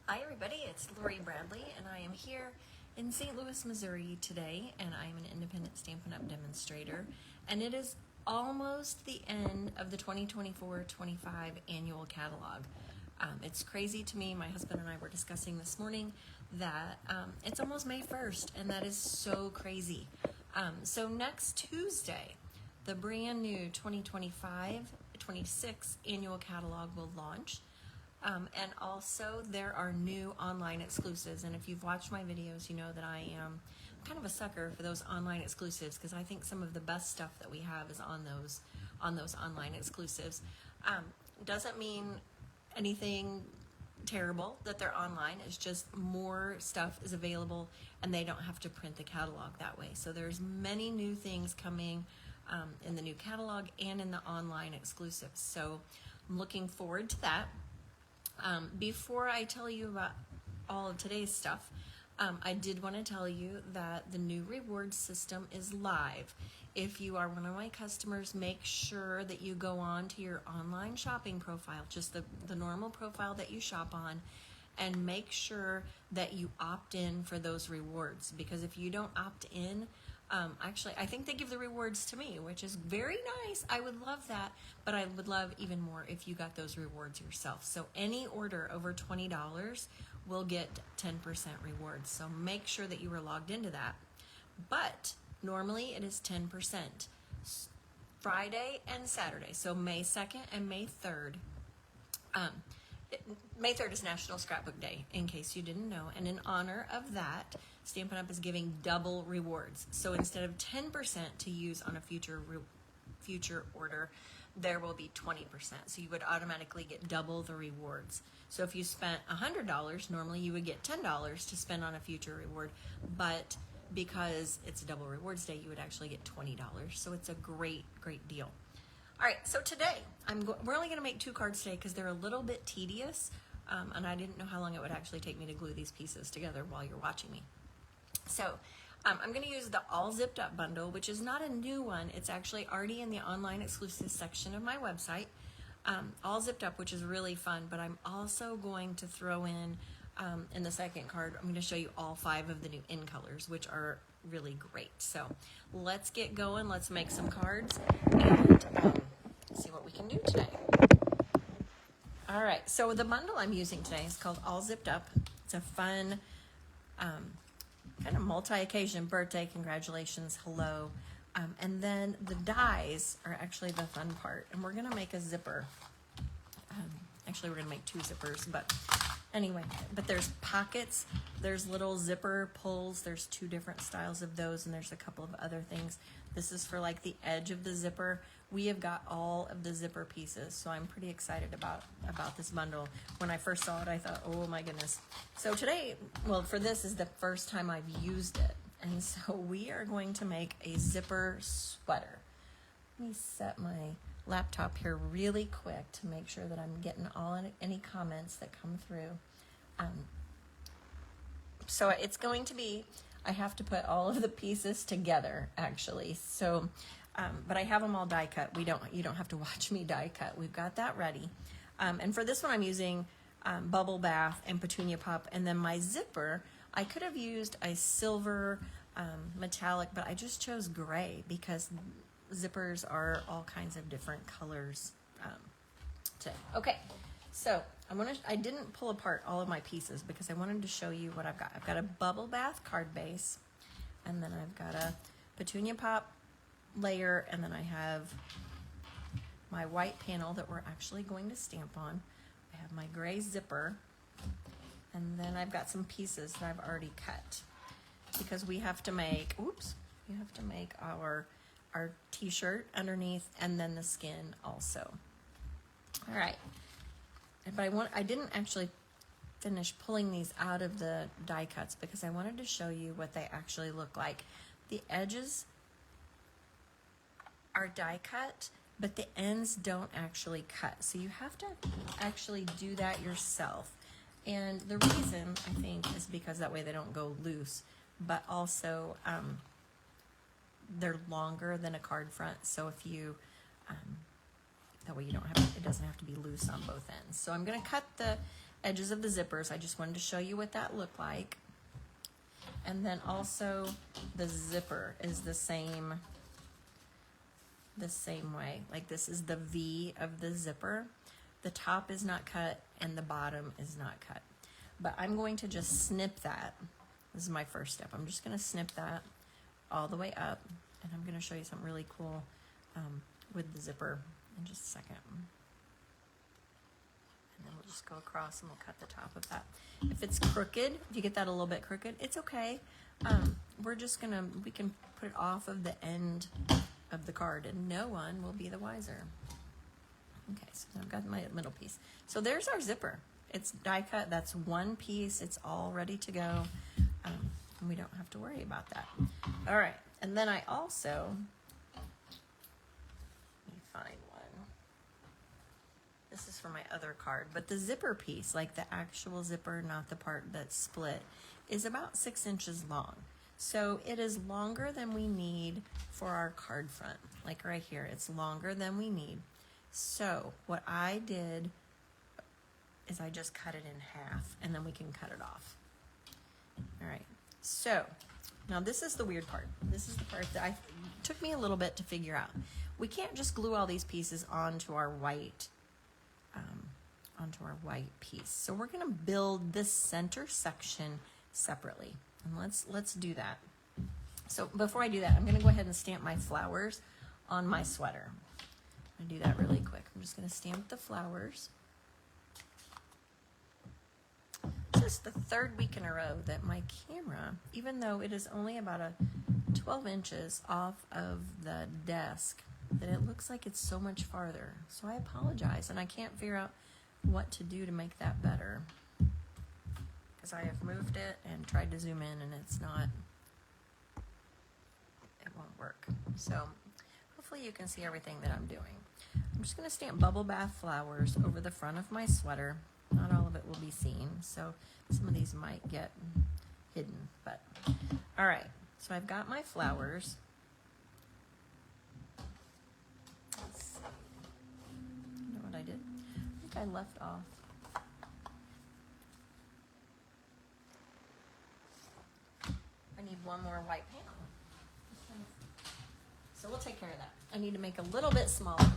Hi everybody, it's Lori Bradley and I am here in St. Louis, Missouri today, and I am an independent Stampin' Up! Demonstrator, and it is almost the end of the 2024-25 annual catalog. It's crazy to me. My husband and I were discussing this morning that it's almost May 1st, and that is so crazy. So next Tuesday, the brand new 2025-26 annual catalog will launch. And also there are new online exclusives, and if you've watched my videos, you know that I am kind of a sucker for those online exclusives because I think some of the best stuff that we have is on those online exclusives. Doesn't mean anything terrible that they're online. It's just more stuff is available and they don't have to print the catalog that way. So there's many new things coming in the new catalog and in the online exclusives. So I'm looking forward to that. Before I tell you about all of today's stuff, I did want to tell you that the new reward system is live. If you are one of my customers, make sure that you go on to your online shopping profile, just the normal profile that you shop on, and make sure that you opt in for those rewards, because if you don't opt in, actually, I think they give the rewards to me, which is very nice. I would love that, but I would love even more if you got those rewards yourself. So any order over $20 will get 10% rewards. So make sure that you are logged into that. But normally it is 10% Friday and Saturday. So May 2nd and May 3rd. May 3rd is National Scrapbook Day, in case you didn't know, and in honor of that, Stampin' Up! Is giving double rewards. So instead of 10% to use on a future order, there will be 20%. So you would automatically get double the rewards. So if you spent $100, normally you would get $10 to spend on a future reward, but because it's a double rewards day, you would actually get $20. So it's a great, great deal. All right, so today, we're only going to make 2 cards today because they're a little bit tedious, and I didn't know how long it would actually take me to glue these pieces together while you're watching me. So I'm going to use the All Zipped Up bundle, which is not a new one. It's actually already in the online exclusive section of my website. All Zipped Up, which is really fun, but I'm also going to throw in the second card, I'm going to show you all 5 of the new in colors, which are really great. So let's get going. Let's make some cards and see what we can do today. All right, so the bundle I'm using today is called All Zipped Up. It's a fun kind of multi-occasion birthday, congratulations, hello. And then the dies are actually the fun part. And we're going to make a zipper. Actually, we're going to make 2 zippers, but anyway, but there's pockets, there's little zipper pulls, there's 2 different styles of those, and there's a couple of other things. This is for like the edge of the zipper. We have got all of the zipper pieces, so I'm pretty excited about this bundle. When I first saw it, I thought, oh my goodness. So today, well, for this is the first time I've used it, and so we are going to make a zipper sweater. Let me set my laptop here really quick to make sure that I'm getting any comments that come through. So it's going to be, I have to put all of the pieces together actually. So, but I have them all die cut. You don't have to watch me die cut. We've got that ready. And for this one, I'm using Bubble Bath and Petunia Pop. And then my zipper, I could have used a silver metallic, but I just chose gray because zippers are all kinds of different colors today. Okay, so I didn't pull apart all of my pieces because I wanted to show you what I've got. I've got a Bubble Bath card base, and then I've got a Petunia Pop layer, and then I have my white panel that we're actually going to stamp on. I have my gray zipper, and then I've got some pieces that I've already cut because we have to make, our t-shirt underneath and then the skin also. All right, but I didn't actually finish pulling these out of the die cuts because I wanted to show you what they actually look like. The edges are die cut, but the ends don't actually cut, so you have to actually do that yourself. And the reason, I think, is because that way they don't go loose, but also they're longer than a card front, so if you that way you don't have, it doesn't have to be loose on both ends. So I'm going to cut the edges of the zippers. I just wanted to show you what that looked like. And then also the zipper is the same way. Like this is the V of the zipper. The top is not cut and the bottom is not cut. But I'm going to just snip that. This is my first step. I'm just going to snip that all the way up, and I'm going to show you something really cool with the zipper in just a second. And then we'll just go across and we'll cut the top of that. If it's crooked, if you get that a little bit crooked, it's okay. We're just gonna, we can put it off of the end of the card and no one will be the wiser. Okay, so I've got my middle piece. So there's our zipper. It's die cut, that's one piece, it's all ready to go. And we don't have to worry about that. All right, and then I also, let me find one. This is for my other card, but the zipper piece, like the actual zipper, not the part that's split, is about 6 inches long. So it is longer than we need for our card front. Like right here, it's longer than we need. So what I did is I just cut it in half and then we can cut it off. All right, so now this is the weird part. This is the part that took me a little bit to figure out. We can't just glue all these pieces onto our white piece. So we're gonna build this center section separately. And let's do that. So before I do that, I'm gonna go ahead and stamp my flowers on my sweater. I'm gonna do that really quick. I'm just gonna stamp the flowers. This is the third week in a row that my camera, even though it is only about 12 inches off of the desk, that it looks like it's so much farther. So I apologize, and I can't figure out what to do to make that better. Because I have moved it and tried to zoom in and it's not, it won't work. So hopefully you can see everything that I'm doing. I'm just gonna stamp bubble bath flowers over the front of my sweater. Not all of it will be seen, so some of these might get hidden, but all right. So I've got my flowers. Let's see. You know what I did? I think I left off. I need one more white panel. So we'll take care of that. I need to make a little bit smaller one.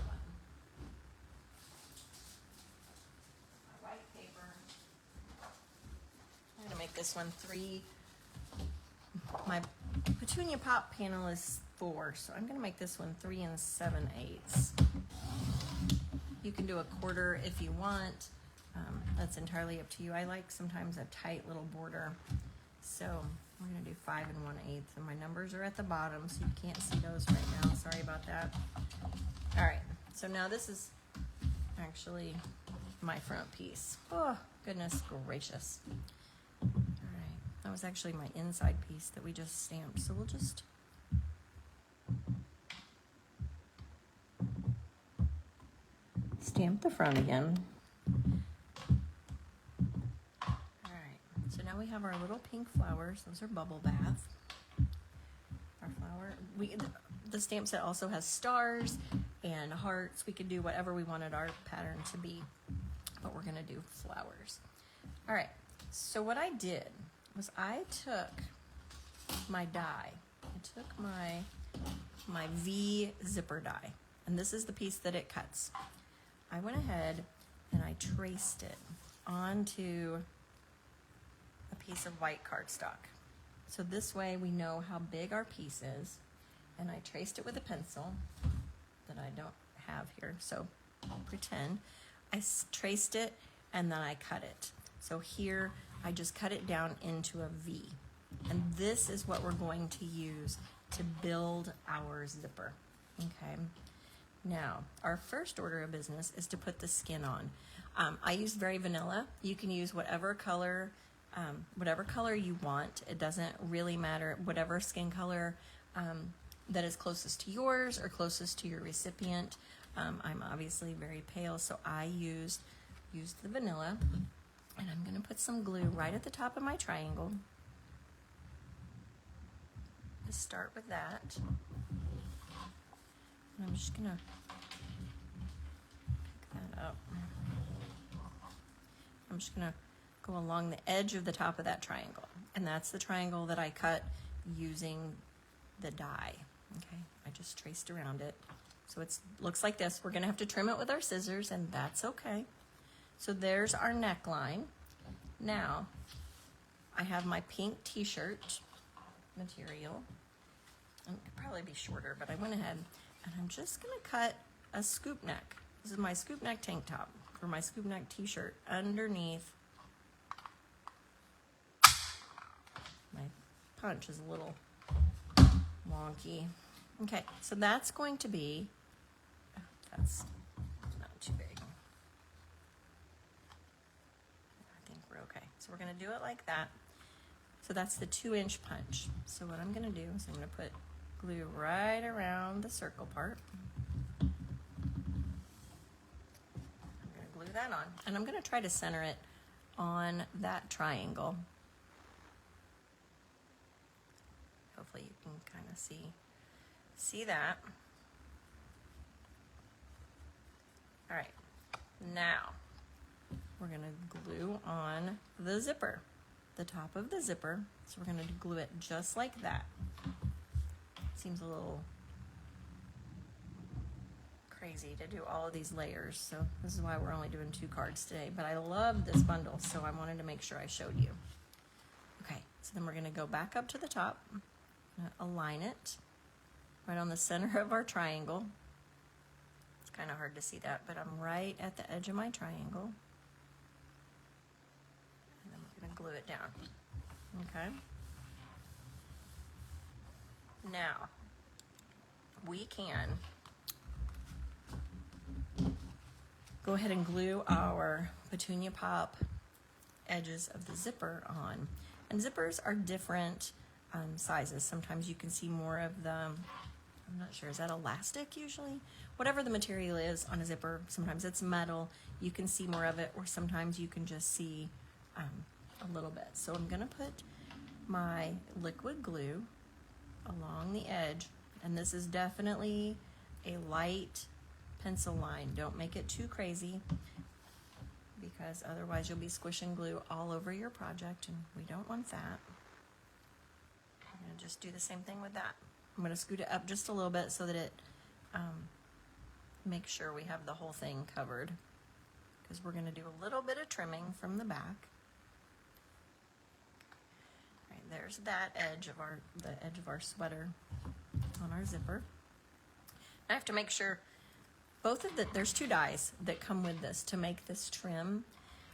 My white paper. I'm going to make this one 3. My Petunia Pop panel is 4, so I'm going to make this one 3 7/8. You can do a quarter if you want. That's entirely up to you. I like sometimes a tight little border. So we're going to do 5 1/8, and my numbers are at the bottom, so you can't see those right now. Sorry about that. All right, so now this is actually my front piece. Oh, goodness gracious. All right, that was actually my inside piece that we just stamped, so we'll just stamp the front again. So now we have our little pink flowers. Those are bubble bath. Our flower. The stamp set also has stars and hearts. We could do whatever we wanted our pattern to be, but we're gonna do flowers. All right, so what I did was I took my die. I took my V zipper die, and this is the piece that it cuts. I went ahead and I traced it onto a piece of white cardstock. So this way we know how big our piece is, and I traced it with a pencil that I don't have here, so I'll pretend. I traced it and then I cut it. So here I just cut it down into a V, and this is what we're going to use to build our zipper. Okay, now our first order of business is to put the skin on. I use Very Vanilla. You can use whatever color you want. It doesn't really matter, whatever skin color that is closest to yours or closest to your recipient. I'm obviously very pale, so I used the vanilla, and I'm gonna put some glue right at the top of my triangle. Let's start with that. And I'm just gonna pick that up. I'm just gonna go along the edge of the top of that triangle. And that's the triangle that I cut using the die. Okay, I just traced around it. So it looks like this. We're gonna have to trim it with our scissors, and that's okay. So there's our neckline. Now, I have my pink t-shirt material. It could probably be shorter, but I went ahead and I'm just gonna cut a scoop neck. This is my scoop neck tank top for my scoop neck t-shirt underneath. My punch is a little wonky. Okay, so that's going to be, that's not too big. I think we're okay. So we're gonna do it like that. So that's the 2-inch punch. So what I'm gonna do is I'm gonna put glue right around the circle part. I'm gonna glue that on. And I'm gonna try to center it on that triangle. Hopefully you can kind of see that. All right, now we're gonna glue on the zipper, the top of the zipper. So we're gonna glue it just like that. Seems a little crazy to do all of these layers, so this is why we're only doing 2 cards today, but I love this bundle, so I wanted to make sure I showed you. Okay, so then we're gonna go back up to the top, align it right on the center of our triangle. It's kind of hard to see that, but I'm right at the edge of my triangle. And then we're gonna glue it down, okay? Now, we can go ahead and glue our petunia pop edges of the zipper on. And zippers are different sizes. Sometimes you can see more of the, I'm not sure, is that elastic usually? Whatever the material is on a zipper, sometimes it's metal, you can see more of it, or sometimes you can just see a little bit. So I'm gonna put my liquid glue along the edge, and this is definitely a light pencil line. Don't make it too crazy, because otherwise you'll be squishing glue all over your project, and we don't want that. I'm gonna just do the same thing with that. I'm gonna scoot it up just a little bit so that it makes sure we have the whole thing covered, because we're gonna do a little bit of trimming from the back. There's that edge of the edge of our sweater on our zipper. I have to make sure both of there's 2 dies that come with this to make this trim.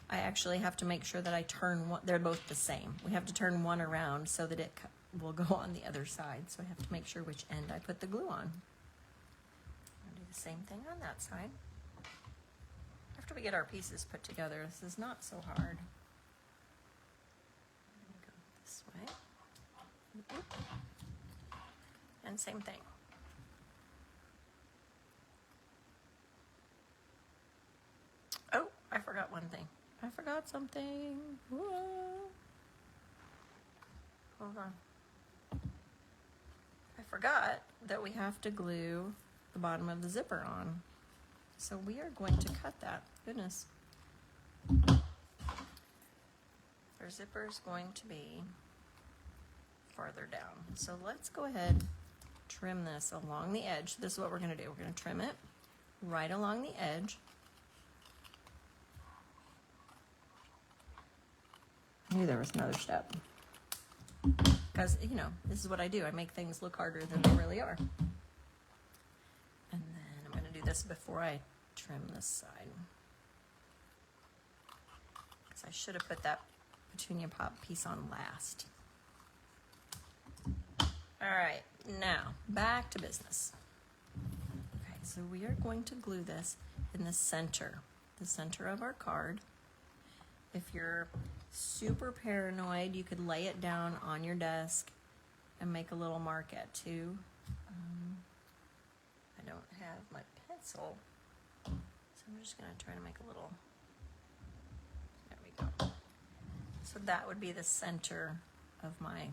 I actually have to make sure that I turn one, they're both the same. We have to turn one around so that it will go on the other side. So I have to make sure which end I put the glue on. I'll do the same thing on that side. After we get our pieces put together, this is not so hard. Way. And same thing. Oh, I forgot one thing. I forgot something. Whoa. Hold on. I forgot that we have to glue the bottom of the zipper on. So we are going to cut that. Goodness. Our zipper is going to be farther down. So let's go ahead, trim this along the edge. This is what we're going to do. We're going to trim it right along the edge. I knew there was another step, because you know, this is what I do. I make things look harder than they really are. And then I'm going to do this before I trim this side, because I should have put that petunia pop piece on last. All right, now back to business. Okay, so we are going to glue this in the center of our card. If you're super paranoid, you could lay it down on your desk and make a little mark at 2. I don't have my pencil, so I'm just gonna try to make a little, there we go. So that would be the center of my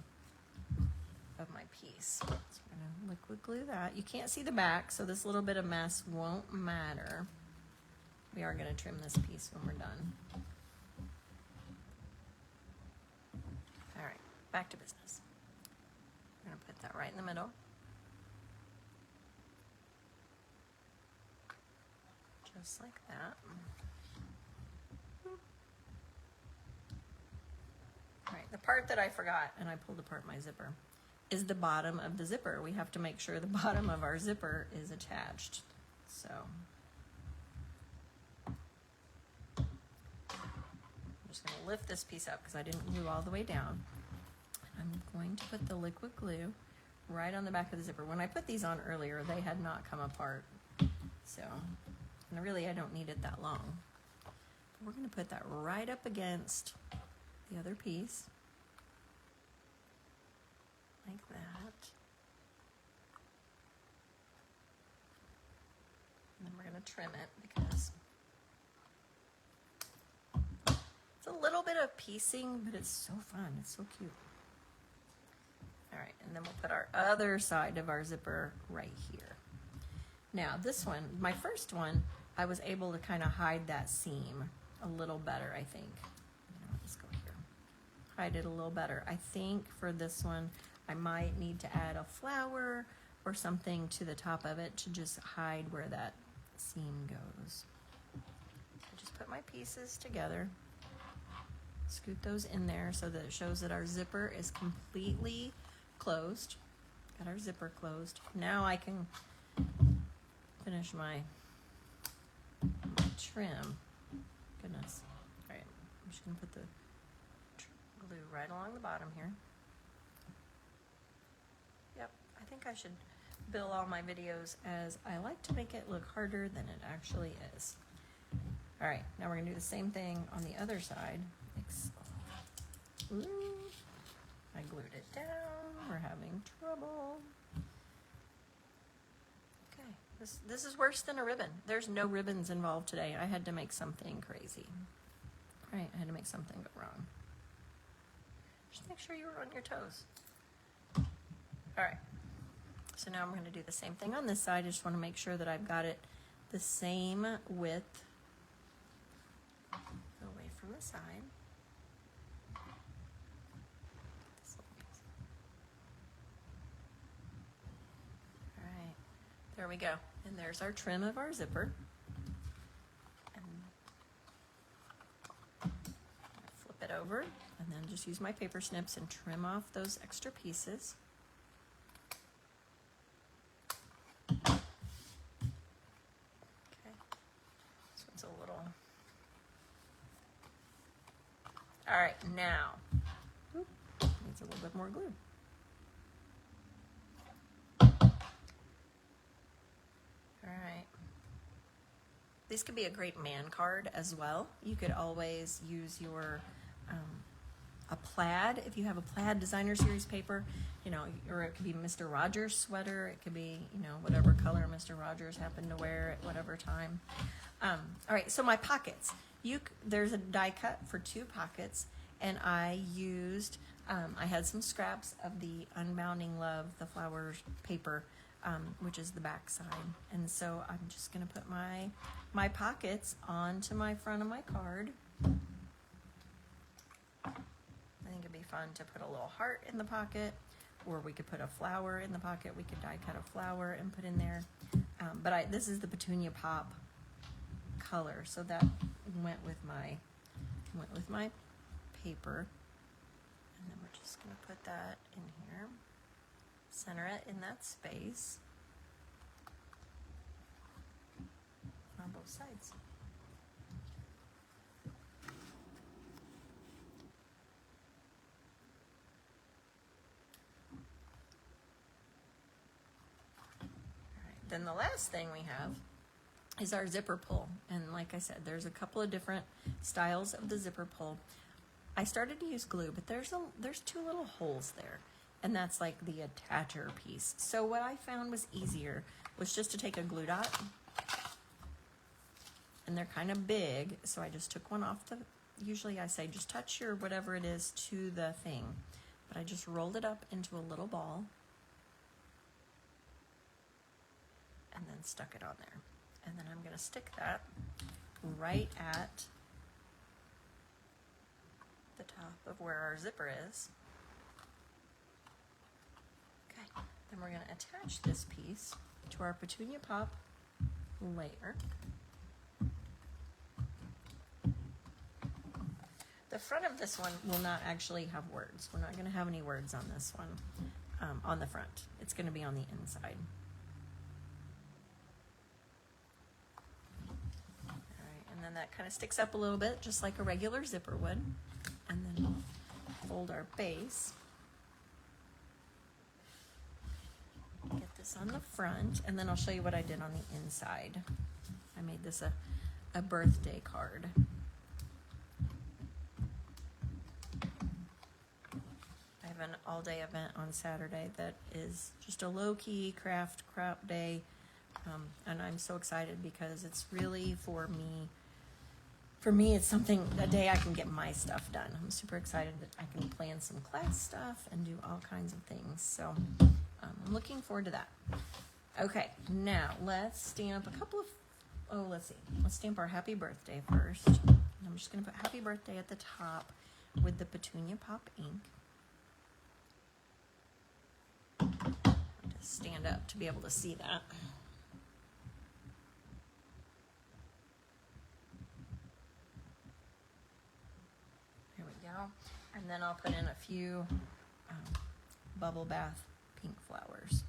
piece. So I'm gonna liquid glue that. You can't see the back, so this little bit of mess won't matter. We are gonna trim this piece when we're done. back to business. I'm going to put that right in the middle. Just like that. All right, the part that I forgot, and I pulled apart my zipper, is the bottom of the zipper. We have to make sure the bottom of our zipper is attached. So I'm just going to lift this piece up because I didn't glue all the way down. I'm going to put the liquid glue right on the back of the zipper. When I put these on earlier, they had not come apart. So, and really I don't need it that long. But we're going to put that right up against the other piece, like that. And then we're going to trim it because it's a little bit of piecing, but it's so fun. It's so cute. All right, and then we'll put our other side of our zipper right here. Now this one, my first one, I was able to kind of hide that seam a little better, I think. Let's go here. Hide it a little better. I think for this one, I might need to add a flower or something to the top of it to just hide where that seam goes. So just put my pieces together. Scoot those in there so that it shows that our zipper is completely closed. Got our zipper closed. Now I can finish my trim. Goodness. All right, I'm just gonna put the glue right along the bottom here. Yep, I think I should bill all my videos as I like to make it look harder than it actually is. All right, now we're gonna do the same thing on the other side. Ooh, I glued it down. We're having trouble. Okay, this is worse than a ribbon. There's no ribbons involved today. I had to make something crazy. All right, I had to make something go wrong. Just make sure you were on your toes. All right, so now I'm going to do the same thing on this side. I just want to make sure that I've got it the same width away from the side. There we go. And there's our trim of our zipper. And flip it over and then just use my paper snips and trim off those extra pieces. Okay. This one's a little... All right, now, needs a little bit more glue. Alright. This could be a great man card as well. You could always use your a plaid, if you have a plaid designer series paper, you know, or it could be Mr. Rogers sweater, it could be, you know, whatever color Mr. Rogers happened to wear at whatever time. Alright, so my pockets. There's a die cut for 2 pockets, and I used, I had some scraps of the Unbounding Love, the flowers paper, which is the back side. And so I'm just going to put my pockets onto my front of my card. I think it'd be fun to put a little heart in the pocket, or we could put a flower in the pocket. We could die cut a flower and put in there. But this is the Petunia Pop color, so that went with my paper. And then we're just going to put that in here. Center it in that space on both sides. All right, then the last thing we have is our zipper pull. And like I said, there's a couple of different styles of the zipper pull. I started to use glue, but there's 2 little holes there. And that's like the attacher piece. So what I found was easier was just to take a glue dot, and they're kind of big, so I just took one off usually I say just touch your whatever it is to the thing, but I just rolled it up into a little ball and then stuck it on there. And then I'm going to stick that right at the top of where our zipper is. Then we're going to attach this piece to our petunia pop layer. The front of this one will not actually have words. We're not going to have any words on this one, on the front. It's going to be on the inside. All right, and then that kind of sticks up a little bit, just like a regular zipper would. And then we'll fold our base. Get this on the front, and then I'll show you what I did on the inside. I made this a birthday card. I have an all-day event on Saturday that is just a low-key craft day, and I'm so excited because it's really for me. For me, it's a day I can get my stuff done. I'm super excited that I can plan some class stuff and do all kinds of things. So I'm looking forward to that. Okay, now let's stamp a couple of, let's see. Let's stamp our happy birthday first. I'm just going to put happy birthday at the top with the petunia pop ink. I'll just stand up to be able to see that. There we go. And then I'll put in a few bubble bath pink flowers.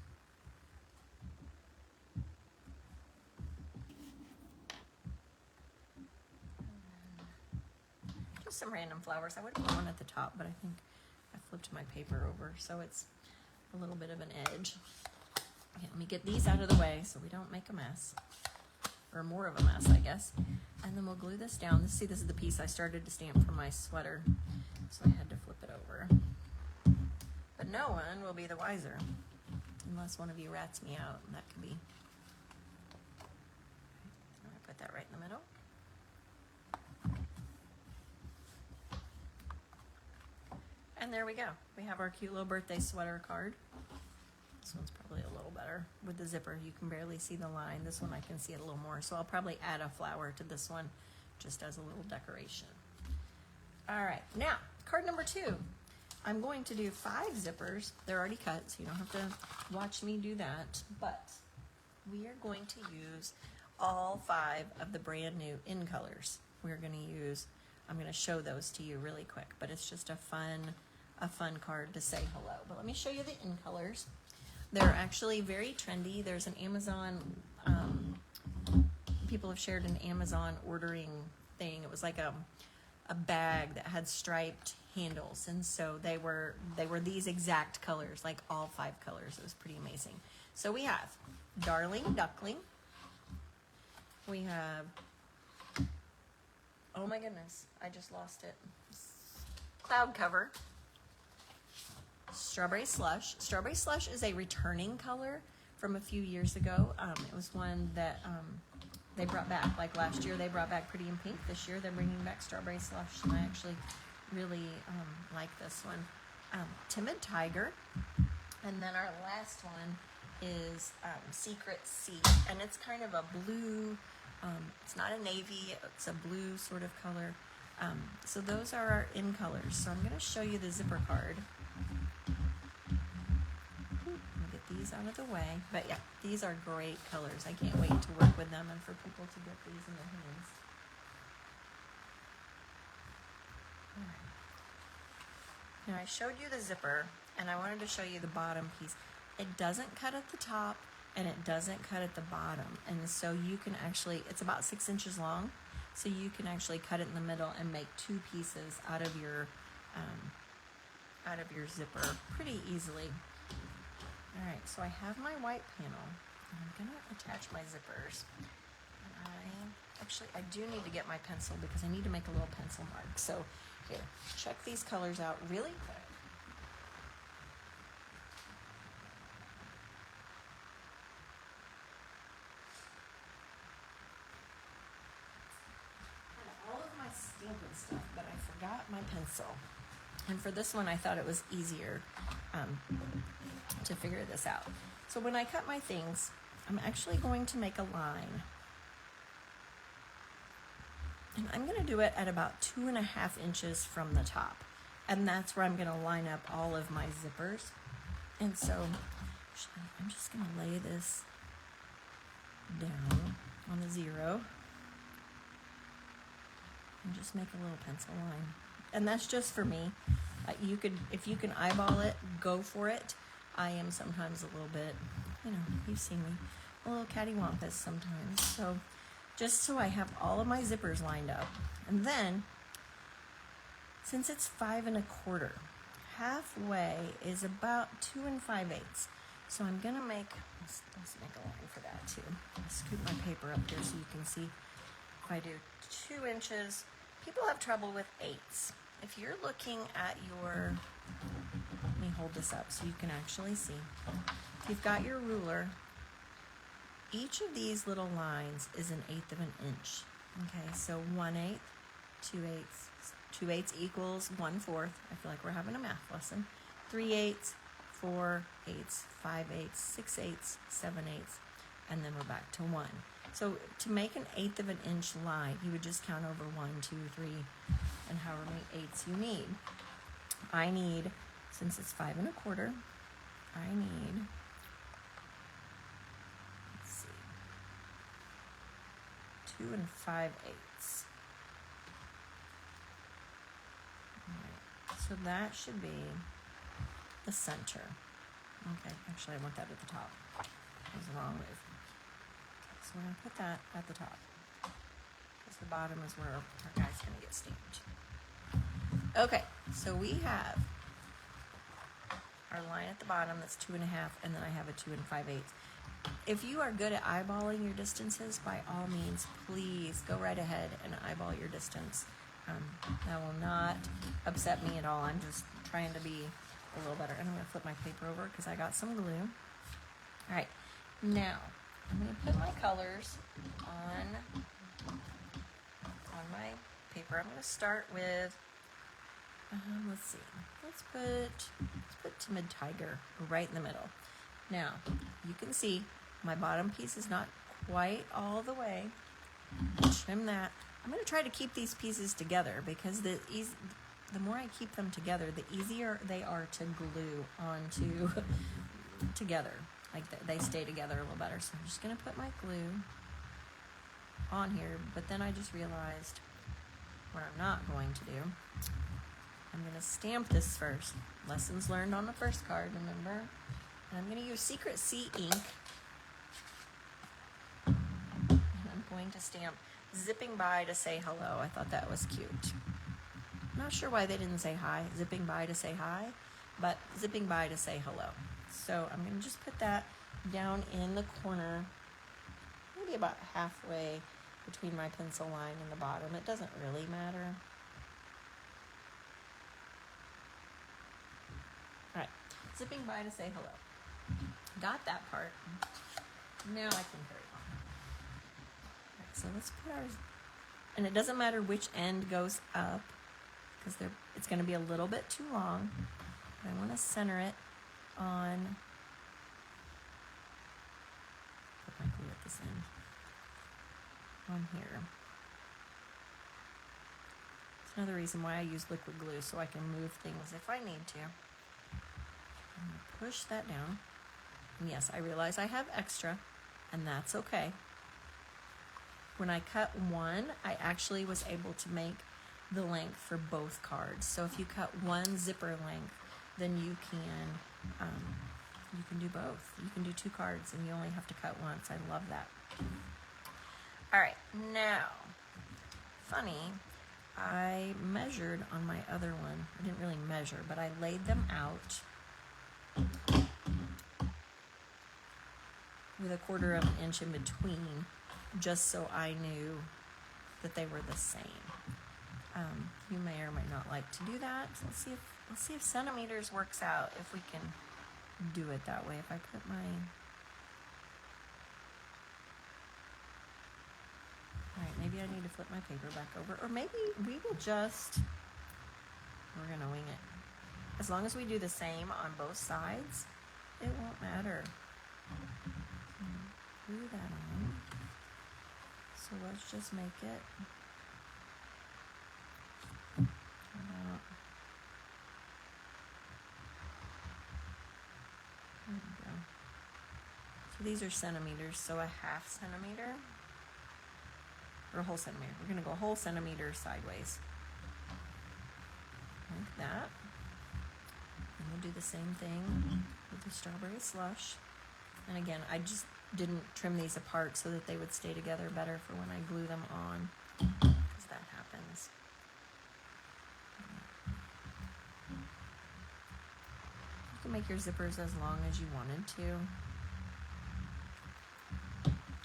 Just some random flowers. I would put one at the top, but I think I flipped my paper over, so it's a little bit of an edge. Okay, let me get these out of the way so we don't make a mess, or more of a mess, I guess. And then we'll glue this down. See, this is the piece I started to stamp for my sweater, so I had to flip it over. But no one will be the wiser unless one of you rats me out, and that could be. I'm gonna put that right in the middle. And there we go. We have our cute little birthday sweater card. This one's probably a little better with the zipper. You can barely see the line. This one I can see it a little more. So I'll probably add a flower to this one just as a little decoration. All right, now card number 2. I'm going to do 5 zippers. They're already cut, so you don't have to watch me do that. But we are going to use all 5 of the brand new in colors. We're going to use, I'm going to show those to you really quick, but it's just a fun card to say hello. But let me show you the in colors. They're actually very trendy. There's an Amazon, people have shared an Amazon ordering thing. It was like a bag that had striped handles, and so they were these exact colors, like all 5 colors. It was pretty amazing. So we have Darling Duckling. We have, oh my goodness, I just lost it. Cloud Cover. Strawberry Slush. Strawberry Slush is a returning color from a few years ago. It was one that they brought back, like last year they brought back Pretty in Pink. This year they're bringing back Strawberry Slush, and I actually really like this one. Timid Tiger. And then our last one is Secret Sea, and it's kind of a blue, it's not a navy, it's a blue sort of color. So those are our in colors. So I'm going to show you the zipper card. These out of the way, but yeah, these are great colors. I can't wait to work with them and for people to get these in their hands. All right. Now I showed you the zipper, and I wanted to show you the bottom piece. It doesn't cut at the top, and it doesn't cut at the bottom, and so you can actually, it's about 6 inches long, so you can actually cut it in the middle and make 2 pieces out of your zipper pretty easily. All right, so I have my white panel, and I'm gonna attach my zippers. And I do need to get my pencil because I need to make a little pencil mark. So here, check these colors out really quick. I have all of my stamping stuff, but I forgot my pencil. And for this one, I thought it was easier to figure this out. So when I cut my things, I'm actually going to make a line. And I'm going to do it at about 2.5 inches from the top. And that's where I'm going to line up all of my zippers. And so Actually, I'm just going to lay this down on the 0 and just make a little pencil line. And that's just for me. If you can eyeball it, go for it. I am sometimes a little bit, you've seen me, a little cattywampus sometimes. So just so I have all of my zippers lined up. And then, since it's 5 1/4, halfway is about 2 5/8. So I'm gonna let's make a line for that too. I'll scoop my paper up here so you can see. If I do 2 inches, people have trouble with 8s. If you're looking at let me hold this up so you can actually see. If you've got your ruler, each of these little lines is 1/8 of an inch. Okay, so 1/8, 2/8, 2/8 equals 1/4. I feel like we're having a math lesson. 3/8, 4/8, 5/8, 6/8, 7/8, and then we're back to 1. So to make 1/8 of an inch line, you would just count over 1, 2, 3, and however many 8s you need. I need, since it's 5 1/4, I need, let's see, 2 5/8. All right, so that should be the center. Okay, actually I want that at the top. That was the wrong move. Okay, so we're going to put that at the top, because the bottom is where our guy's going to get stamped. Okay, so we have our line at the bottom that's 2 1/2, and then I have a 2 5/8. If you are good at eyeballing your distances, by all means, please go right ahead and eyeball your distance. That will not upset me at all. I'm just trying to be a little better. And I'm going to flip my paper over because I got some glue. All right, now I'm going to put my colors on my paper. I'm going to start with, let's see, let's put Timid Tiger right in the middle. Now, you can see my bottom piece is not quite all the way. Trim that. I'm going to try to keep these pieces together because the more I keep them together, the easier they are to glue onto together. Like they stay together a little better. So I'm just going to put my glue on here, but then I just realized what I'm not going to do. I'm going to stamp this first. Lessons learned on the first card, remember? And I'm going to use Secret C ink. And I'm going to stamp zipping by to say hello. I thought that was cute. Not sure why they didn't say hi. Zipping by to say hi, but zipping by to say hello. So I'm going to just put that down in the corner, maybe about halfway between my pencil line and the bottom. It doesn't really matter. All right, zipping by to say hello. Got that part. Now I can carry on. All right, so let's put ours, and it doesn't matter which end goes up because it's going to be a little bit too long. But I want to center it on, put my glue at this end, on here. It's another reason why I use liquid glue, so I can move things if I need to. I'm going to push that down. And yes, I realize I have extra, and that's okay. When I cut one, I actually was able to make the length for both cards. So if you cut one zipper length, then you can do both. You can do 2 cards, and you only have to cut once. I love that. All right, now, funny, I measured on my other one. I didn't really measure, but I laid them out with 1/4 of an inch in between, just so I knew that they were the same. You may or may not like to do that. So let's see if centimeters works out, if we can do it that way. If I put my, all right, maybe I need to flip my paper back over, or maybe we will we're gonna wing it. As long as we do the same on both sides, it won't matter. Glue that on. So let's just make it about, there we go. So these are centimeters, so a half centimeter, or a whole centimeter. We're gonna go a whole centimeter sideways, like that. And we'll do the same thing with the strawberry slush. And again, I just didn't trim these apart so that they would stay together better for when I glue them on, because that happens. You can make your zippers as long as you wanted to.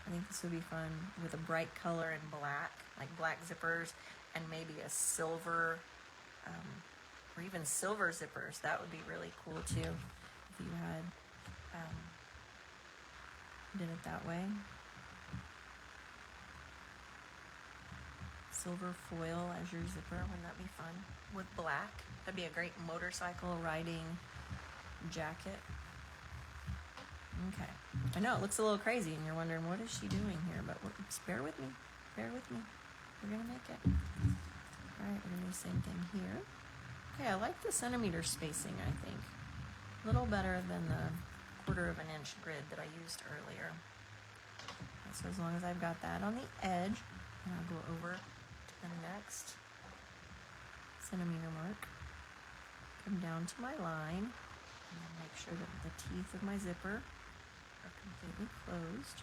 I think this would be fun with a bright color and black, like black zippers, and maybe a silver, or even silver zippers. That would be really cool too, if you had did it that way. Silver foil as your zipper, wouldn't that be fun? With black, that'd be a great motorcycle riding jacket. Okay, I know it looks a little crazy and you're wondering what is she doing here, but just bear with me, we're gonna make it. All right, we're gonna do the same thing here. Okay, I like the centimeter spacing, I think. A little better than the 1/4 of an inch grid that I used earlier. Okay, so as long as I've got that on the edge, and I'll go over to the next centimeter mark, come down to my line, and then make sure that the teeth of my zipper are completely closed.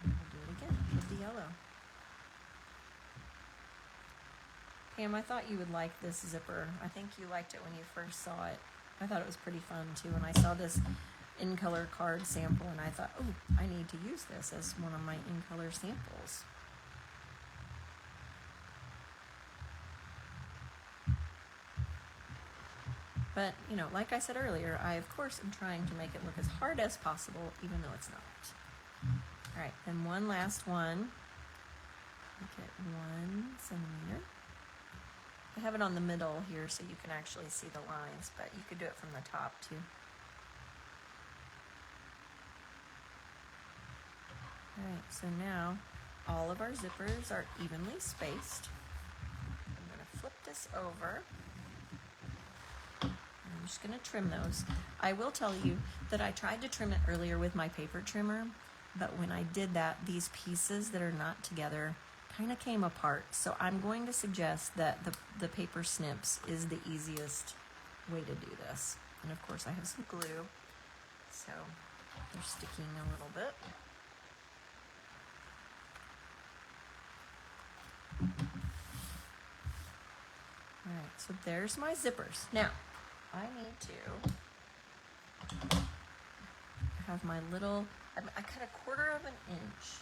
And we'll do it again with the yellow. Pam, I thought you would like this zipper. I think you liked it when you first saw it. I thought it was pretty fun too, and I saw this in color card sample and I thought, oh, I need to use this as one of my in color samples. But, you know, like I said earlier, I of course am trying to make it look as hard as possible, even though it's not. All right, and one last one. Make it 1 centimeter. I have it on the middle here so you can actually see the lines, but you could do it from the top too. All right, so now all of our zippers are evenly spaced. I'm going to flip this over. I'm just going to trim those. I will tell you that I tried to trim it earlier with my paper trimmer, but when I did that, these pieces that are not together kind of came apart. So I'm going to suggest that the paper snips is the easiest way to do this. And of course I have some glue, so they're sticking a little bit. All right, so there's my zippers. Now, I need to have my little, I cut 1/4 of an inch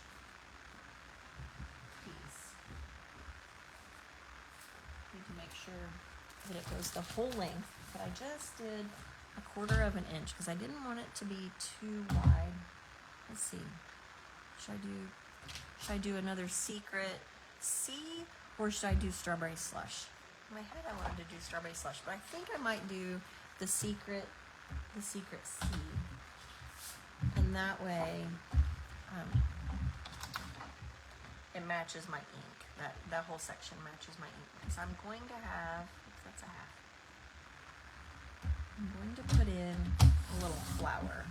piece. Need to make sure that it goes the whole length, but I just did 1/4 of an inch because I didn't want it to be too wide. Let's see, should I do another secret C, or should I do strawberry slush? In my head I wanted to do strawberry slush, but I think I might do the secret C, and that way it matches my ink. That whole section matches my ink. So I'm going to have, that's a half. I'm going to put in a little flour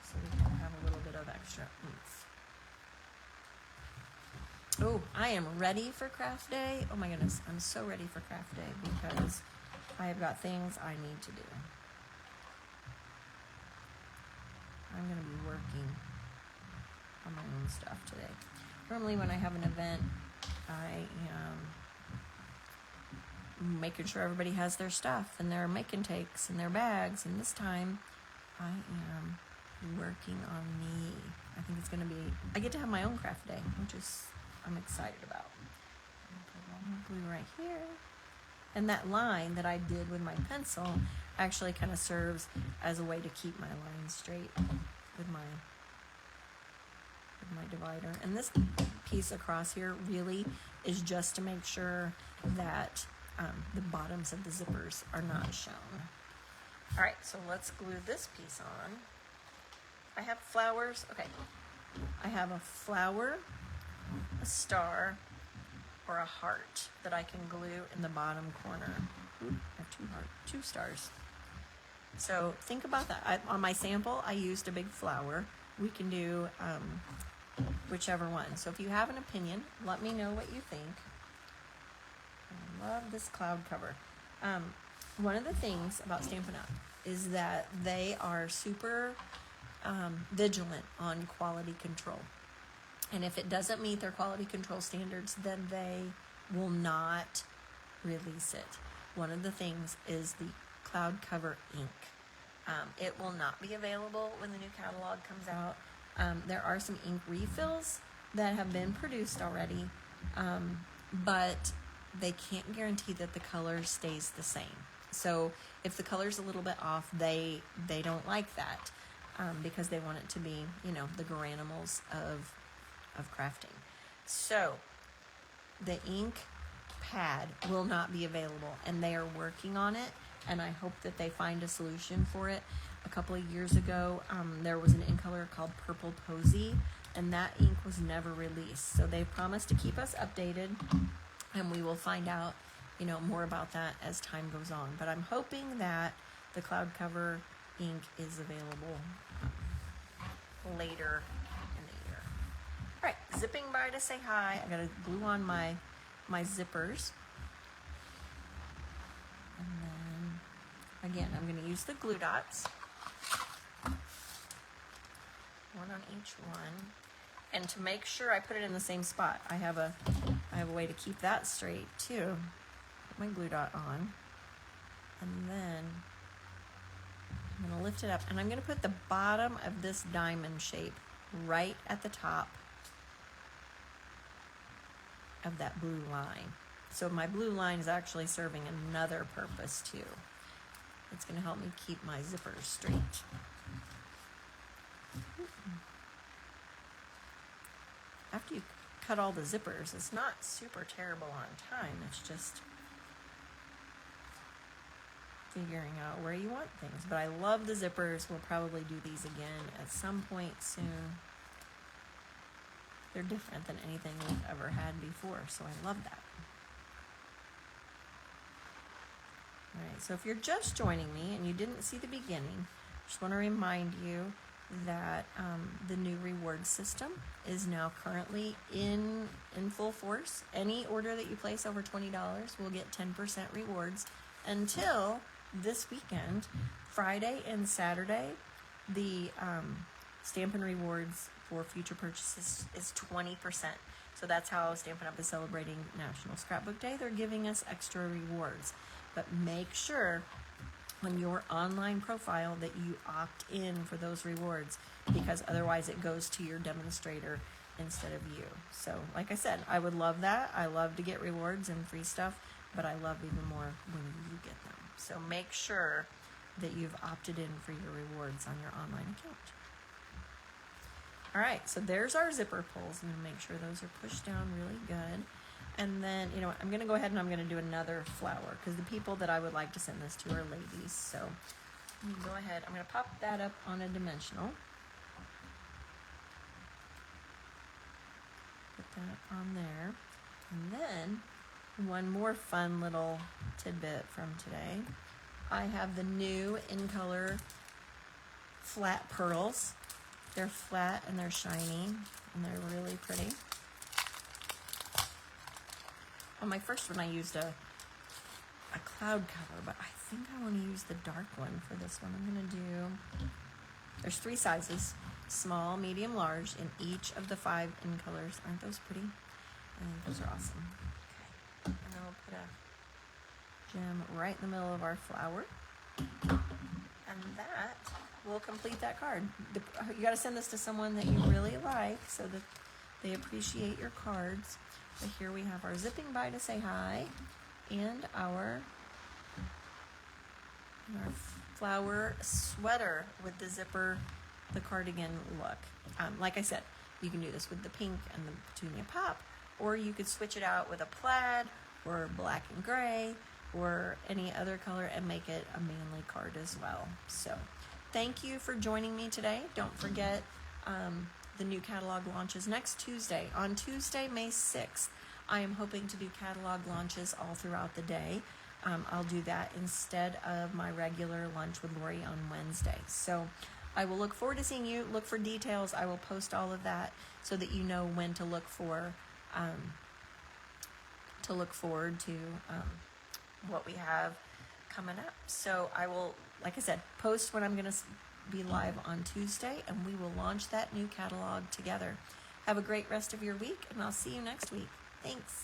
so we can have a little bit of extra oomph. Oh, I am ready for craft day. Oh my goodness, I'm so ready for craft day because I have got things I need to do. I'm going to be working on my own stuff today. Normally when I have an event, I am making sure everybody has their stuff and their make and takes and their bags, and this time I am working on me. I think it's going to be, I get to have my own craft day, which is I'm excited about. Put glue right here. And that line that I did with my pencil actually kind of serves as a way to keep my line straight with my divider. And this piece across here really is just to make sure that the bottoms of the zippers are not shown. All right, so let's glue this piece on. I have flowers. Okay, I have a flower, a star, or a heart that I can glue in the bottom corner. Ooh, I have two stars. So think about that. On my sample, I used a big flower. We can do whichever one. So if you have an opinion, let me know what you think. I love this cloud cover. One of the things about Stampin' Up! Is that they are super vigilant on quality control. And if it doesn't meet their quality control standards, then they will not release it. One of the things is the cloud cover ink. It will not be available when the new catalog comes out. There are some ink refills that have been produced already, but they can't guarantee that the color stays the same. So if the color's a little bit off, they don't like that because they want it to be, you know, the granimals of crafting. So the ink pad will not be available, and they are working on it, and I hope that they find a solution for it. A couple of years ago, there was an ink color called Purple Posy, and that ink was never released. So they promised to keep us updated, and we will find out, you know, more about that as time goes on. But I'm hoping that the cloud cover ink is available later in the year. All right, zipping by to say hi. I gotta glue on my zippers. And then, again, I'm gonna use the glue dots. One on each one. And to make sure I put it in the same spot, I have a way to keep that straight too. Put my glue dot on, and then I'm going to lift it up, and I'm going to put the bottom of this diamond shape right at the top of that blue line. So my blue line is actually serving another purpose too. It's going to help me keep my zippers straight. After you cut all the zippers, it's not super terrible on time. It's just figuring out where you want things. But I love the zippers. We'll probably do these again at some point soon. They're different than anything we've ever had before, so I love that. All right, so if you're just joining me and you didn't see the beginning, I just want to remind you that the new reward system is now currently in full force. Any order that you place over $20 will get 10% rewards until this weekend. Friday and Saturday, the Stampin' Rewards for future purchases is 20%. So that's how Stampin' Up! Is celebrating National Scrapbook Day. They're giving us extra rewards. But make sure on your online profile that you opt in for those rewards, because otherwise it goes to your demonstrator instead of you. So like I said, I would love that. I love to get rewards and free stuff, but I love even more when you get them. So make sure that you've opted in for your rewards on your online account. All right, so there's our zipper pulls. I'm gonna make sure those are pushed down really good. And then, you know what, I'm going to go ahead and I'm going to do another flower, because the people that I would like to send this to are ladies. So I'm going to go ahead. I'm going to pop that up on a dimensional. Put that on there. And then one more fun little tidbit from today. I have the new In Color flat pearls. They're flat and they're shiny and they're really pretty. On my first one, I used a cloud cover, but I think I want to use the dark one for this one. I'm going to do, there's 3 sizes, small, medium, large, in each of the 5 In Colors. Aren't those pretty? I think those are awesome. Okay, and then we'll put a gem right in the middle of our flower. And that will complete that card. You got to send this to someone that you really like so that they appreciate your cards. But here we have our zipping by to say hi, and our flower sweater with the zipper, the cardigan look. Like I said, you can do this with the pink and the petunia pop, or you could switch it out with a plaid or black and gray or any other color and make it a manly card as well. So thank you for joining me today. Don't forget, the new catalog launches next Tuesday. On Tuesday, May 6th, I am hoping to do catalog launches all throughout the day. I'll do that instead of my regular lunch with Lori on Wednesday. So I will look forward to seeing you. Look for details. I will post all of that so that you know when to look for, to look forward to what we have coming up. So I will, like I said, post when I'm going to be live on Tuesday, and we will launch that new catalog together. Have a great rest of your week, and I'll see you next week. Thanks.